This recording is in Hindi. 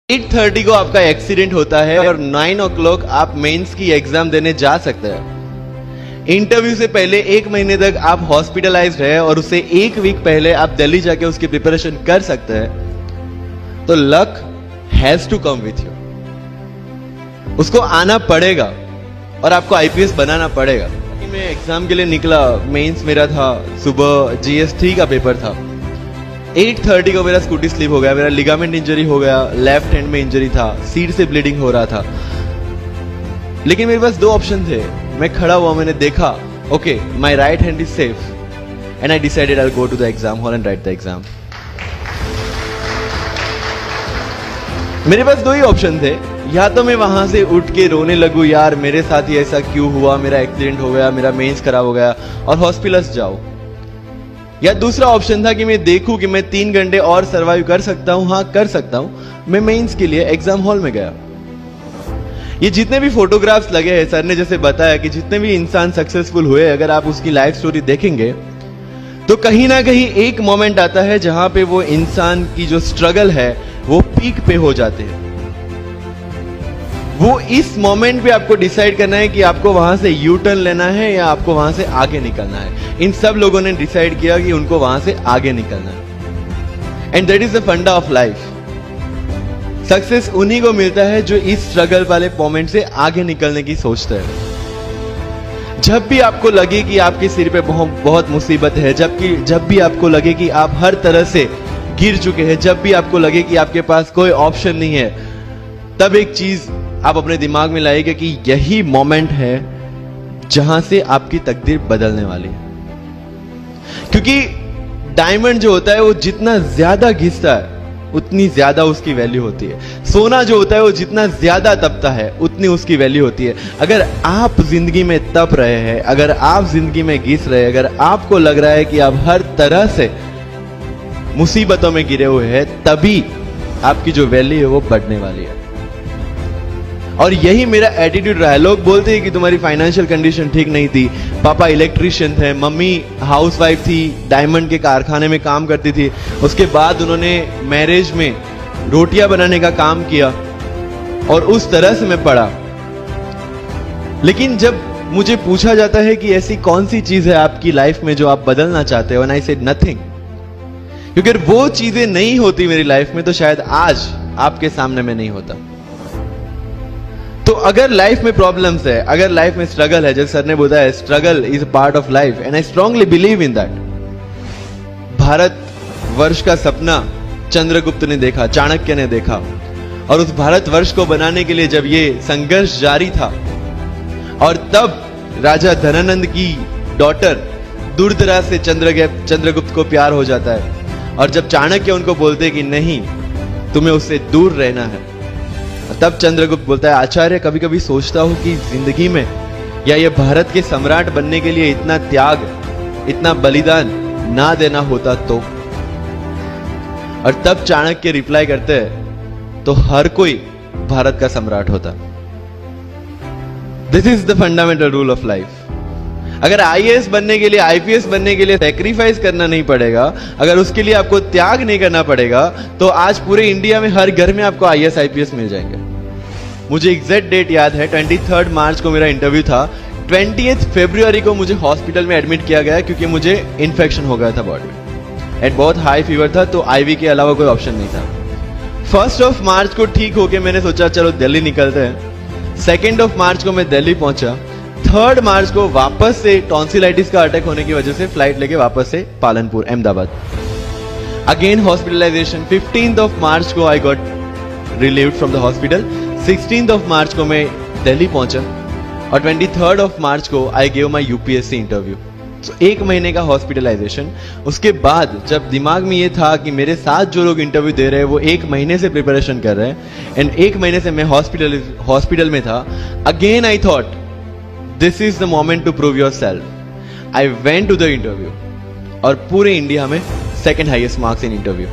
8:30 को आपका एक्सीडेंट होता है और 9 o'clock आप मेंस की एग्जाम देने जा सकते हैं। इंटरव्यू से पहले 1 महीने तक आप हॉस्पिटलाइज्ड है और उससे 1 वीक पहले आप दिल्ली जाके उसकी प्रिपरेशन कर सकते हैं। तो luck has to come with you, उसको आना पड़ेगा और आपको आईपीएस बनाना पड़ेगा। मैं एग्जाम के लिए निकला, मेंस मेरा था, सुबह GS3 का पेपर था। 8:30 को मेरा स्कूटी स्लिप हो गया, मेरा लिगामेंट इंजरी हो गया, लेफ्ट हैंड में इंजरी था, सीट से ब्लीडिंग हो रहा था। लेकिन मेरे पास 2 ऑप्शन थे। मैं खड़ा हुआ, मैंने देखा okay my right hand is safe and I decided I will go to the exam hall and write the exam. मेरे पास 2 ही ऑप्शन थे, या तो मैं वहां से उठ के रोने लगूं, यार मेरे साथ ही ऐसा क्यों हुआ, मेरा एक्सीडेंट हो गया, मेरा मेंस खराब हो गया और हॉस्पिटल जाओ, या दूसरा ऑप्शन था कि मैं देखूं कि मैं 3 घंटे और सरवाइव कर सकता हूं। हाँ कर सकता हूं। मैं मेंस के लिए एग्जाम हॉल में गया। ये जितने भी फोटोग्राफ्स लगे हैं, सर ने जैसे बताया कि जितने भी इंसान सक्सेसफुल हुए, अगर आप उसकी लाइफ स्टोरी देखेंगे तो कहीं ना कहीं एक मोमेंट आता है जहां पे वो इंसान की जो स्ट्रगल है वो पीक पे हो जाते हैं। वो इस मोमेंट पे आपको डिसाइड करना है कि आपको वहां से यू टर्न लेना है या आपको वहां से आगे निकलना है। इन सब लोगों ने डिसाइड किया कि उनको वहां से आगे निकलना है। एंड दैट इज द फंडा ऑफ लाइफ। सक्सेस उन्हीं को मिलता है जो इस स्ट्रगल वाले मोमेंट से आगे निकलने की सोचते हैं। जब भी आपको लगे कि आपके सिर पे बहुत मुसीबत है, जब भी आपको लगे कि आप हर तरह से गिर चुके हैं, जब भी आपको लगे कि आपके पास कोई ऑप्शन नहीं है, तब एक चीज आप अपने दिमाग में लाइएगा कि यही मोमेंट है जहां से आपकी तकदीर बदलने वाली है। क्योंकि डायमंड जो होता है वो जितना ज्यादा घिसता है उतनी ज्यादा उसकी वैल्यू होती है। सोना जो होता है वो जितना ज्यादा तपता है उतनी उसकी वैल्यू होती है। अगर आप जिंदगी में तप रहे हैं, अगर आप जिंदगी में घिस रहे हैं, अगर आपको लग रहा है कि आप हर तरह से मुसीबतों में गिरे हुए हैं, तभी आपकी जो वैल्यू है वो बढ़ने वाली है। और यही मेरा एटीट्यूड रहा है। लोग बोलते हैं कि तुम्हारी फाइनेंशियल कंडीशन ठीक नहीं थी, पापा इलेक्ट्रिशियन थे, मम्मी हाउसवाइफ थी, डायमंड के कारखाने में काम करती थी, उसके बाद उन्होंने मैरिज में रोटियां बनाने का काम किया और उस तरह से मैं पढ़ा। लेकिन जब मुझे पूछा जाता है कि ऐसी कौन सी चीज है आपकी लाइफ में जो आप बदलना चाहते हो, एंड आई सेड नथिंग, क्योंकि वो चीजें नहीं होती मेरी लाइफ में तो शायद आज आपके सामने में नहीं होता। तो अगर लाइफ में प्रॉब्लम्स है, अगर लाइफ में स्ट्रगल है, जैसे सर ने बताया struggle is a part of life and I strongly believe in that. Bharat वर्ष का सपना चंद्रगुप्त ने देखा, चाणक्य ने देखा, और उस भारत वर्ष को बनाने के लिए जब ये संघर्ष जारी था और तब राजा धनानंद की डॉटर दुर्धरा से चंद्रगुप्त को प्यार हो जाता है, और जब चाणक्य उनको बोलते कि नहीं तुम्हें उससे दूर रहना है, तब चंद्रगुप्त बोलता है आचार्य कभी कभी सोचता हूं कि जिंदगी में या ये भारत के सम्राट बनने के लिए इतना त्याग, इतना बलिदान ना देना होता तो। और तब चाणक्य रिप्लाई करते हैं तो हर कोई भारत का सम्राट होता। This is the fundamental rule of life. अगर आईएएस बनने के लिए, आईपीएस बनने के लिए सैक्रिफाइस करना नहीं पड़ेगा, अगर उसके लिए आपको त्याग नहीं करना पड़ेगा, तो आज पूरे इंडिया में हर घर में आपको आईएएस आईपीएस मिल जाएंगे। मुझे एग्जैक्ट डेट याद है, 23 मार्च को मेरा इंटरव्यू था। 20 फरवरी को मुझे हॉस्पिटल में एडमिट किया गया क्योंकि मुझे इन्फेक्शन हो गया था बॉडी में एंड बहुत हाई फीवर था, तो आईवी के अलावा कोई ऑप्शन नहीं था। 1 मार्च को ठीक होके मैंने सोचा चलो दिल्ली निकलते हैं। 2 मार्च को मैं दिल्ली पहुंचा। 3 मार्च को वापस से टॉन्सिलाइटिस का अटैक होने की वजह से फ्लाइट लेके वापस से पालनपुर अहमदाबाद, अगेन हॉस्पिटलाइजेशन। 15 मार्च को I got relieved from the hospital. 16 मार्च को मैं दिल्ली पहुंचा और 23 मार्च को I gave my UPSC interview. तो 1 महीने का हॉस्पिटलाइजेशन। उसके बाद जब दिमाग में ये था कि मेरे साथ जो लोग इंटरव्यू दे रहे हैं वो 1 महीने से प्रिपरेशन कर रहे हैं एंड 1 महीने से मैं हॉस्पिटल में था, again I thought this is the moment to prove yourself. I went to the interview और पूरे इंडिया में 2nd highest marks in interview.